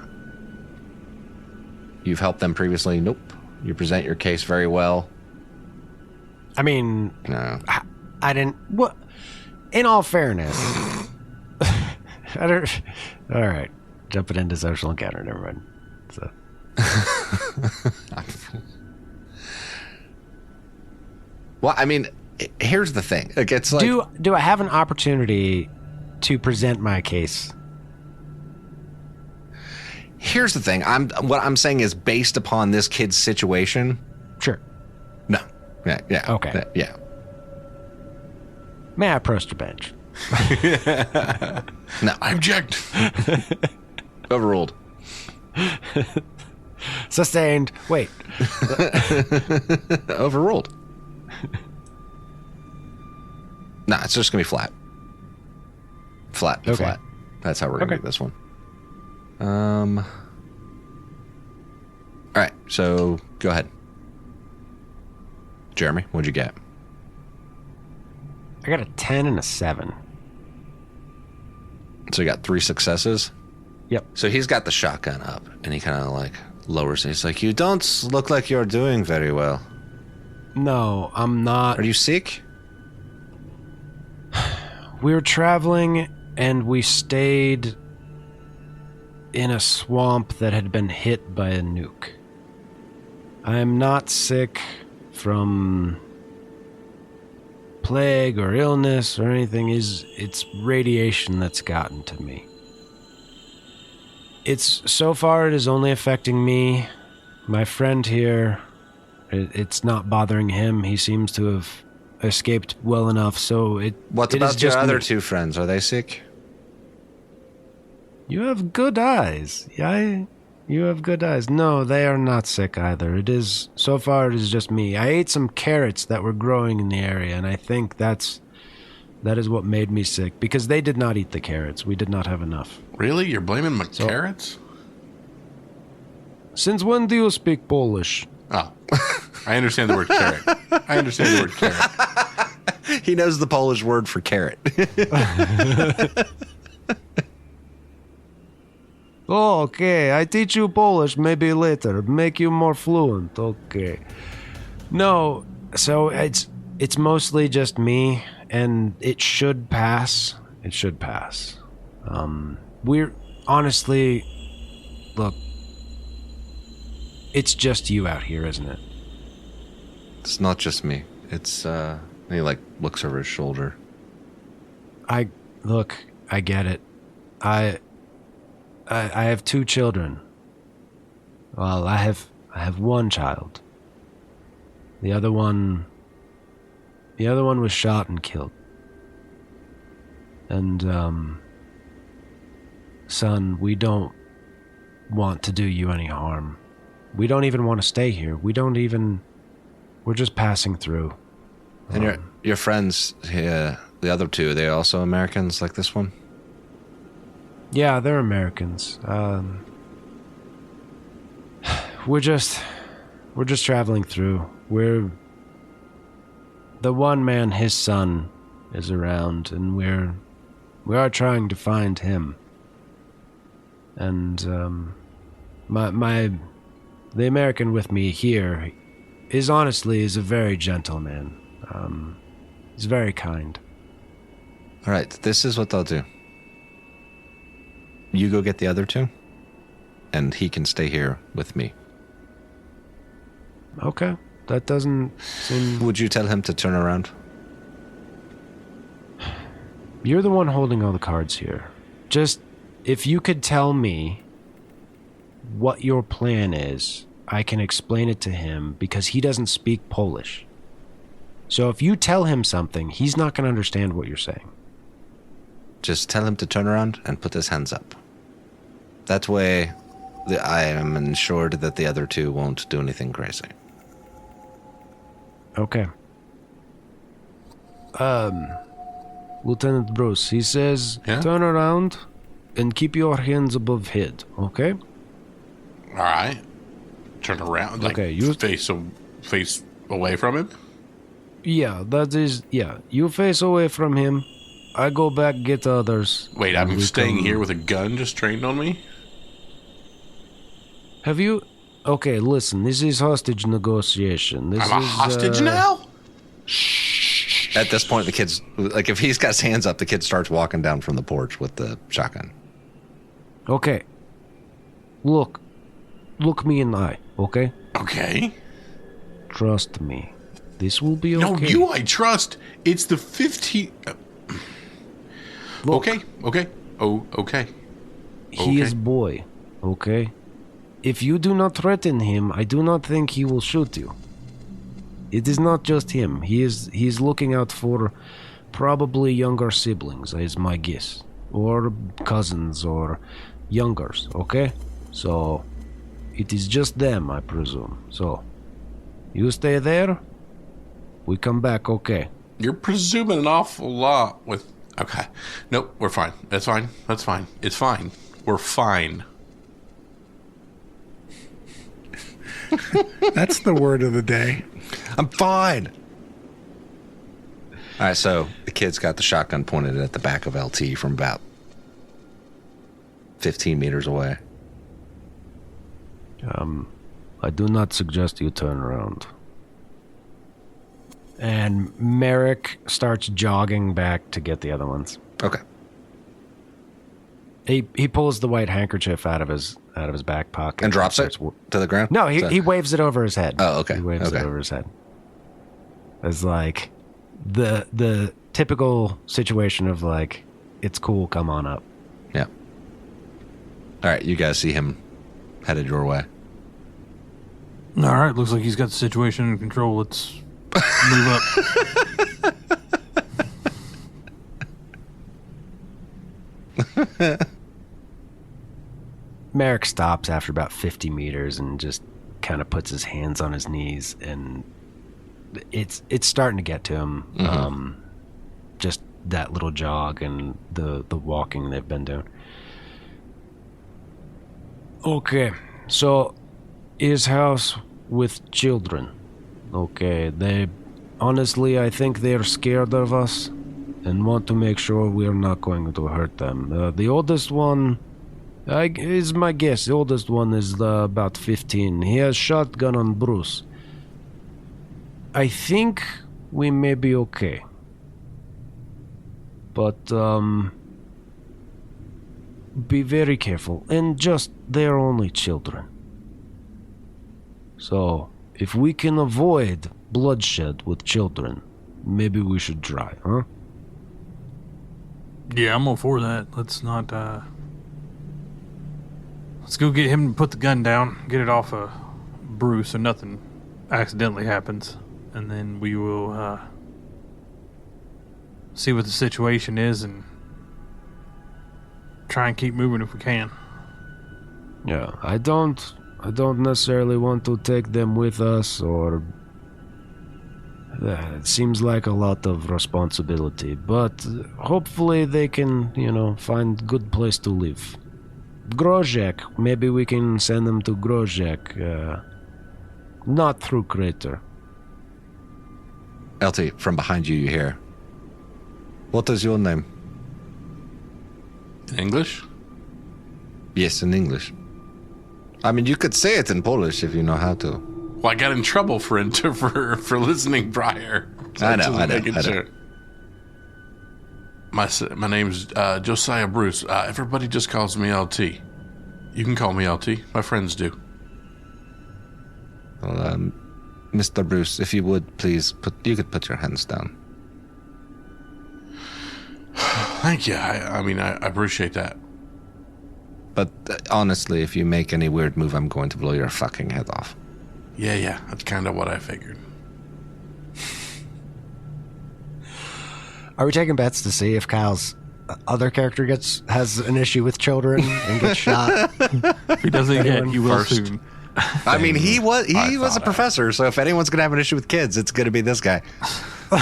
You've helped them previously. Nope. You present your case very well.
I mean,
No.
I didn't. What? In all fairness, I don't. All right, jumping into social encounter. Never mind. So.
Well, I mean, here's the thing. Like, it's like,
Do I have an opportunity to present my case?
here's the thing. What I'm saying is based upon this kid's situation.
Sure.
No. Yeah.
Okay.
Yeah.
May I approach the bench?
No.
I object.
Overruled.
Sustained. Wait.
Overruled. No, it's just gonna be flat. Flat.
Okay.
Flat. That's how we're gonna
Okay.
do this one. All right. So go ahead, Jeremy. What'd you get?
I got a 10 and a 7.
So you got 3 successes.
Yep.
So he's got the shotgun up, and he kind of like lowers it. He's like, "You don't look like you're doing very well.
No, I'm not.
Are you sick?"
We were traveling and we stayed in a swamp that had been hit by a nuke. I am not sick from plague or illness or anything. It's radiation that's gotten to me. So far it is only affecting me. My friend here, it's not bothering him. He seems to have escaped well enough, so
What
it is
about your
just
other
me.
2 friends? Are they sick?
You have good eyes. Yeah, you have good eyes. No, they are not sick either. So far it is just me. I ate some carrots that were growing in the area, and I think that is what made me sick, because they did not eat the carrots. We did not have enough.
Really? You're blaming my carrots?
Since when do you speak Polish?
Oh, I understand the word carrot. I understand the word carrot.
He knows the Polish word for carrot.
Oh, okay. I teach you Polish maybe later. Make you more fluent. Okay. No, so it's mostly just me, and it should pass. It should pass. We're honestly, look, it's just you out here, isn't it?
It's not just me. It's he like looks over his shoulder.
I get it. I have 2 children. Well, I have 1 child. The other one was shot and killed. And son, we don't want to do you any harm. We don't even want to stay here. We're just passing through.
And your friends here, the other 2, are they also Americans like this one?
Yeah, they're Americans. We're just traveling through. We're the one man, his son is around, and we are trying to find him. And the American with me here is a very gentle man. He's very kind.
All right, this is what they'll do. You go get the other 2, and he can stay here with me.
Okay, that doesn't seem...
Would you tell him to turn around?
You're the one holding all the cards here. Just, if you could tell me what your plan is, I can explain it to him, because he doesn't speak Polish. So if you tell him something, he's not going to understand what you're saying.
Just tell him to turn around and put his hands up. That way, I am ensured that the other 2 won't do anything crazy.
Okay. Lieutenant Bruce, he says, turn around and keep your hands above head, okay?
All right. Turn around, like face away from him?
Yeah, you face away from him. I go back, get others.
Wait, I'm staying here with a gun just trained on me?
Have you... Okay, listen, this is hostage negotiation.
I'm a hostage now?
Shh.
At this point, the kid's... Like, if he's got his hands up, the kid starts walking down from the porch with the shotgun.
Okay. Look me in the eye, okay?
Okay.
Trust me. This will be okay.
No, you I trust. It's the 15...
Look,
Okay. Oh, okay.
He is boy, okay? If you do not threaten him, I do not think he will shoot you. It is not just him. He is looking out for probably younger siblings, is my guess. Or cousins, or youngers, okay? So, it is just them, I presume. So, you stay there, we come back, okay?
You're presuming an awful lot with... Okay. Nope, we're fine. That's fine. It's fine. We're fine.
That's the word of the day.
I'm fine. All right, so the kid's got the shotgun pointed at the back of LT from about 15 meters away.
I do not suggest you turn around. And Merrick starts jogging back to get the other ones.
Okay.
He pulls the white handkerchief out of his back pocket
And drops it to the ground?
No, he waves it over his head.
Oh, okay.
He waves it over his head. It's like the typical situation of like, it's cool, come on up.
Yeah. All right, you guys see him headed your way.
All right, looks like he's got the situation in control. Let's move up.
Merrick stops after about 50 meters and just kind of puts his hands on his knees, and it's starting to get to him.
Mm-hmm.
Just that little jog and the walking they've been doing. Okay, so his house with children. Okay, honestly, I think they're scared of us and want to make sure we're not going to hurt them. The oldest one, is my guess, the oldest one is about 15. He has shotgun on Bruce. I think we may be okay. But, be very careful. And just, they're only children. So, if we can avoid bloodshed with children, maybe we should try, huh?
Yeah, I'm all for that. Let's not, let's go get him to put the gun down, get it off of Bruce so nothing accidentally happens. And then we will, see what the situation is and try and keep moving if we can.
Yeah, I don't necessarily want to take them with us, or it seems like a lot of responsibility, but hopefully they can, find good place to live. Grozek, maybe we can send them to Grozek, not through Crater.
LT, from behind you, you hear, "What is your name?"
In English?
Yes, in English. I mean, you could say it in Polish if you know how to.
Well, I got in trouble for listening prior. So
I know.
making sure. My name's Josiah Bruce. Everybody just calls me LT. You can call me LT. My friends do.
Well, Mr. Bruce, if you would please you could put your hands down.
Thank you. I mean, I appreciate that.
But honestly, if you make any weird move, I'm going to blow your fucking head off.
Yeah. That's kind of what I figured.
Are we taking bets to see if Kyle's other character has an issue with children and gets shot?
If he doesn't get, you will
First.
soon.
I mean, he was a
I-
professor, so if anyone's going to have an issue with kids, it's going to be this guy. All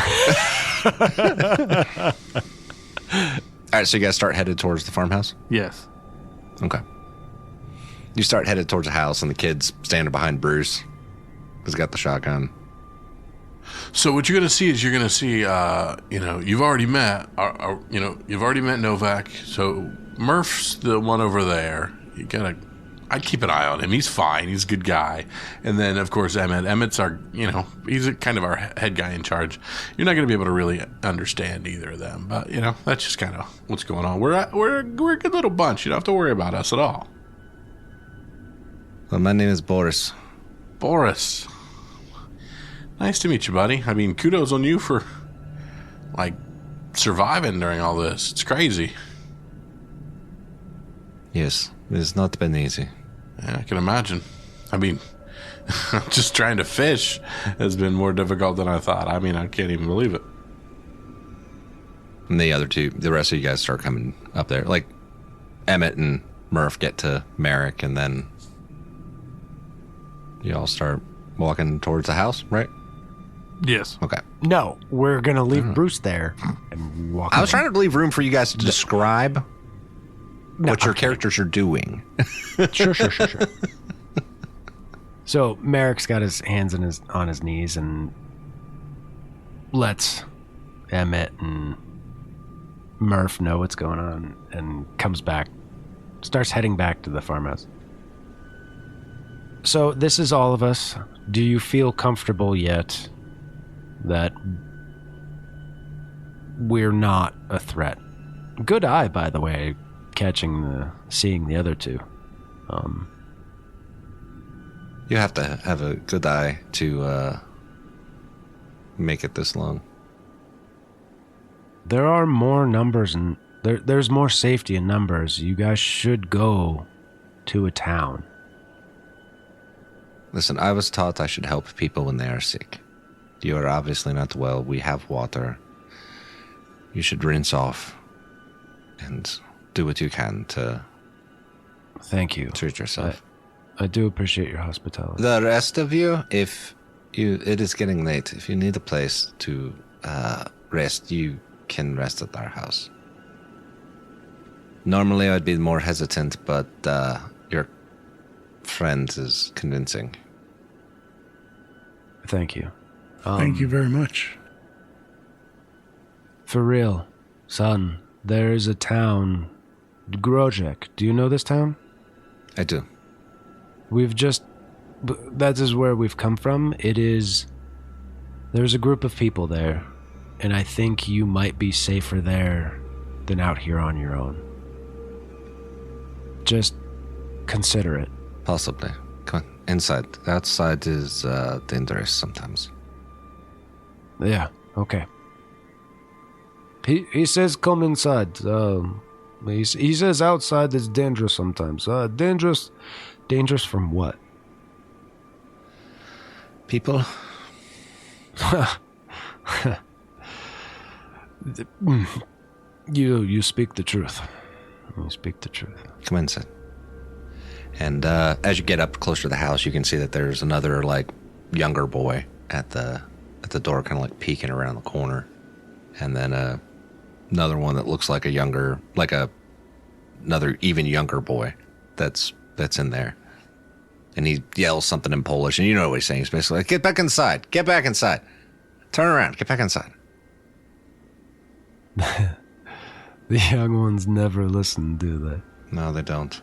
right, so you guys start headed towards the farmhouse?
Yes.
Okay. You start headed towards the house, and the kid's standing behind Bruce. He's got the shotgun.
So what you're going to see is you've already met, Novak. So Murph's the one over there. I'd keep an eye on him. He's fine. He's a good guy. And then, of course, Emmett. Emmett's he's kind of our head guy in charge. You're not going to be able to really understand either of them. But, that's just kind of what's going on. We're a good little bunch. You don't have to worry about us at all.
Well, my name is Boris.
Boris. Nice to meet you, buddy. I mean, kudos on you for, surviving during all this. It's crazy.
Yes, it's not been easy.
Yeah, I can imagine. I mean, just trying to fish has been more difficult than I thought. I mean, I can't even believe it.
And the rest of you guys start coming up there. Like, Emmett and Murph get to Merrick, and then you all start walking towards the house, right?
Yes.
Okay.
No, we're going to leave Bruce there and walk.
I was trying to leave room for you guys to describe what your characters are doing.
Sure. So Merrick's got his hands on his knees and lets Emmett and Murph know what's going on and starts heading back to the farmhouse. So this is all of us. Do you feel comfortable yet that we're not a threat? Good eye, by the way, seeing the other two.
You have to have a good eye to make it this long.
There are more numbers, and there's more safety in numbers. You guys should go to a town.
Listen, I was taught I should help people when they are sick. You are obviously not well. We have water. You should rinse off and do what you can to
Thank you.
treat yourself.
I do appreciate your hospitality.
The rest of you, it is getting late. If you need a place to rest, you can rest at our house. Normally, I'd be more hesitant, but your friend is convincing.
Thank you.
Thank you very much.
For real, son, there is a town, Grozek. Do you know this town?
I do.
That is where we've come from. It is There's a group of people there, and I think you might be safer there than out here on your own. Just consider it.
Possibly. Come on, inside. Outside is dangerous sometimes.
Yeah, okay. He says come inside. He says outside is dangerous sometimes. Dangerous from what?
People?
You speak the truth. You speak the truth.
Come inside. And as you get up closer to the house, you can see that there's another like younger boy at the door, kind of like peeking around the corner, and then another one that looks like another even younger boy that's in there, and he yells something in Polish, and you know what he's saying. He's basically like, "Get back inside! Get back inside! Turn around! Get back inside!"
The young ones never listen, do they?
No, they don't.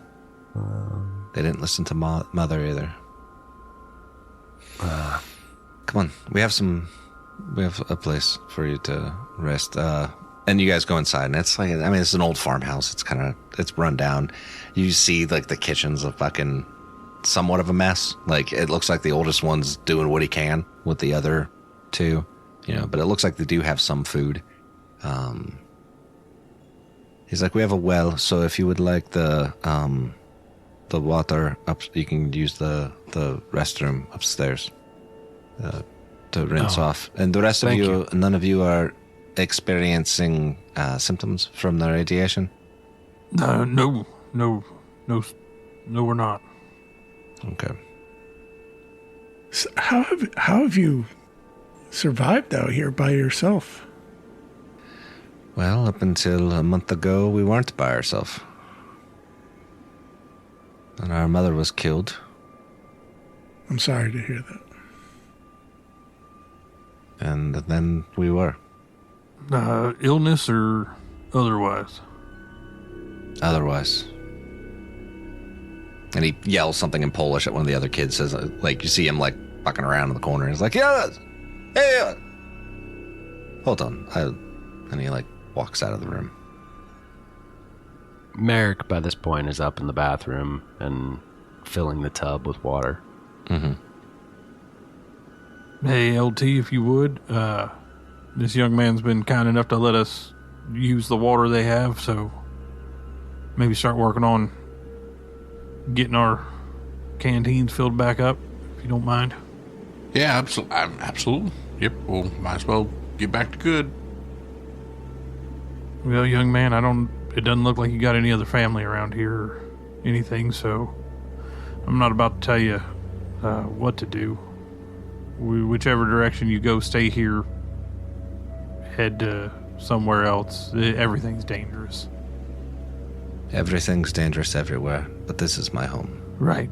They didn't listen to mother either. Come on, we have a place for you to rest. And you guys go inside, and it's like, I mean, it's an old farmhouse. It's run down. You see like the kitchen's a fucking somewhat of a mess. Like it looks like the oldest one's doing what he can with the other two, but it looks like they do have some food. He's like, we have a well, so if you would like the water up, you can use the restroom upstairs to rinse off. And the rest of you, none of you are experiencing symptoms from the radiation?
No, we're not.
Okay.
So how have you survived out here by yourself?
Well, up until a month ago, we weren't by ourselves. And our mother was killed.
I'm sorry to hear that.
And then we were.
Illness or otherwise?
Otherwise. And he yells something in Polish at one of the other kids. Says, like, you see him, like, fucking around in the corner. He's like, yeah, hey, hold on. And he, like, walks out of the room.
Merrick, by this point, is up in the bathroom and filling the tub with water.
Mm-hmm.
Hey, LT, if you would, this young man's been kind enough to let us use the water they have, so maybe start working on getting our canteens filled back up, if you don't mind.
Yeah, absolutely. Yep, well, might as well get back to good.
Well, young man, it doesn't look like you got any other family around here or anything, so I'm not about to tell you what to do. Whichever direction you go, stay here, head to somewhere else. Everything's dangerous.
Everything's dangerous everywhere, but this is my home.
Right.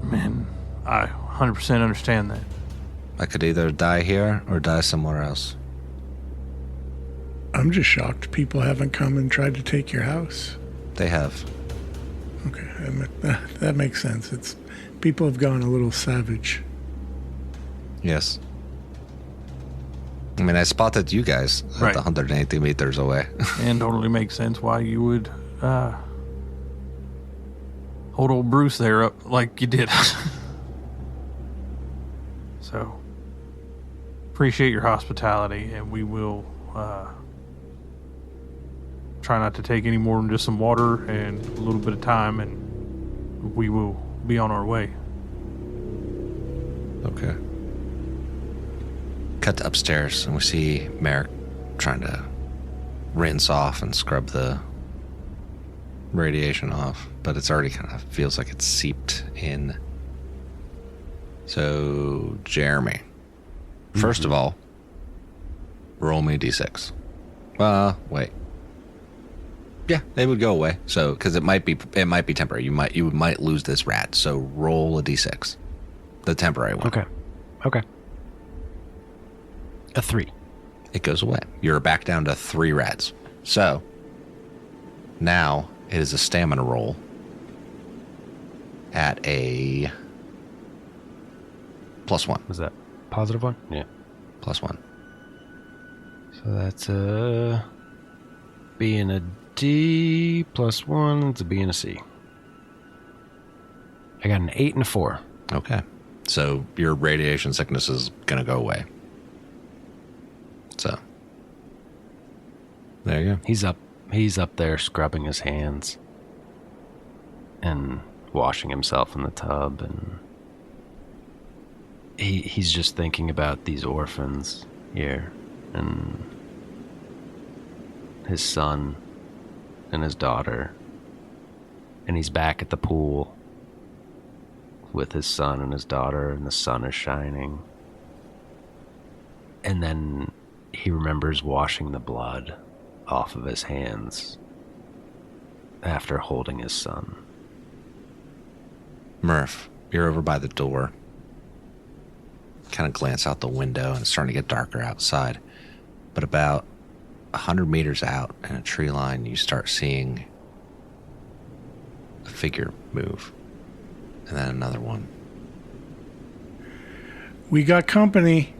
Man, I 100% understand that.
I could either die here or die somewhere else.
I'm just shocked people haven't come and tried to take your house.
They have.
Okay, that makes sense. People have gone a little savage.
Yes. I mean, I spotted you guys at
Right.
180 meters away.
And totally makes sense why you would hold old Bruce there up like you did. So, appreciate your hospitality, and we will try not to take any more than just some water and a little bit of time, and we will be on our way.
Okay. Cut to upstairs, and we see Merrick trying to rinse off and scrub the radiation off, but it's already kind of feels like it's seeped in. So, Jeremy, first of all, roll me a d6. Wait. Yeah, they would go away. So, because it might be temporary. You might lose this rat. So, roll a d6, the temporary one.
Okay. A 3.
It goes away. You're back down to 3 rats. So, now it is a stamina roll at a +1.
Was that positive one? Yeah.
+1.
So that's a B and a D +1. It's a B and a C. I got an 8 and a 4.
Okay. So your radiation sickness is going to go away. So there you go.
He's up there scrubbing his hands and washing himself in the tub, and he's just thinking about these orphans here and his son and his daughter, and he's back at the pool with his son and his daughter, and the sun is shining, and then he remembers washing the blood off of his hands after holding his son.
Murph, you're over by the door. Kind of glance out the window, and it's starting to get darker outside. But about 100 meters out in a tree line, you start seeing a figure move. And then another one.
We got company.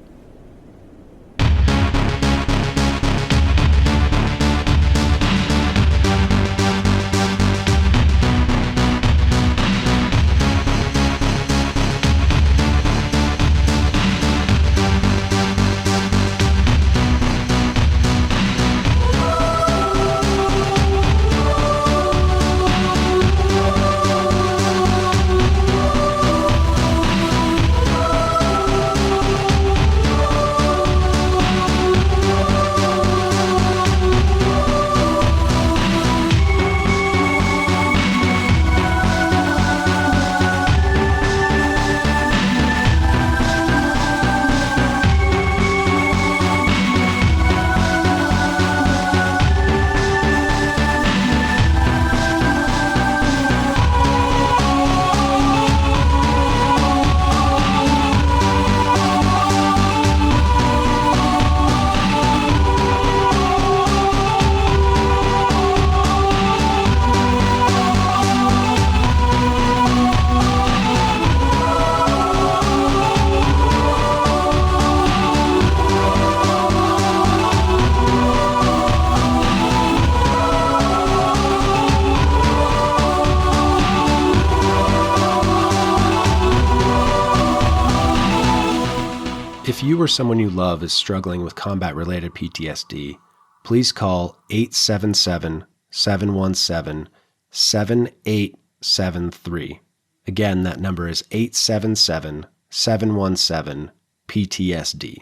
If you or someone you love is struggling with combat-related PTSD, please call 877-717-7873. Again, that number is 877-717-PTSD.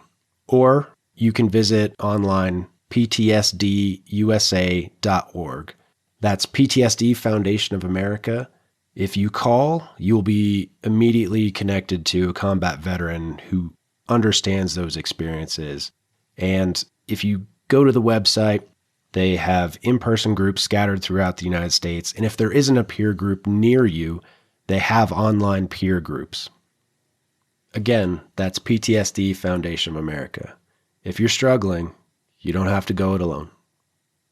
Or you can visit online ptsdusa.org. That's PTSD Foundation of America. If you call, you'll be immediately connected to a combat veteran who understands those experiences. And if you go to the website, they have in-person groups scattered throughout the United States. And if there isn't a peer group near you, they have online peer groups. Again, that's PTSD Foundation of America. If you're struggling, you don't have to go it alone.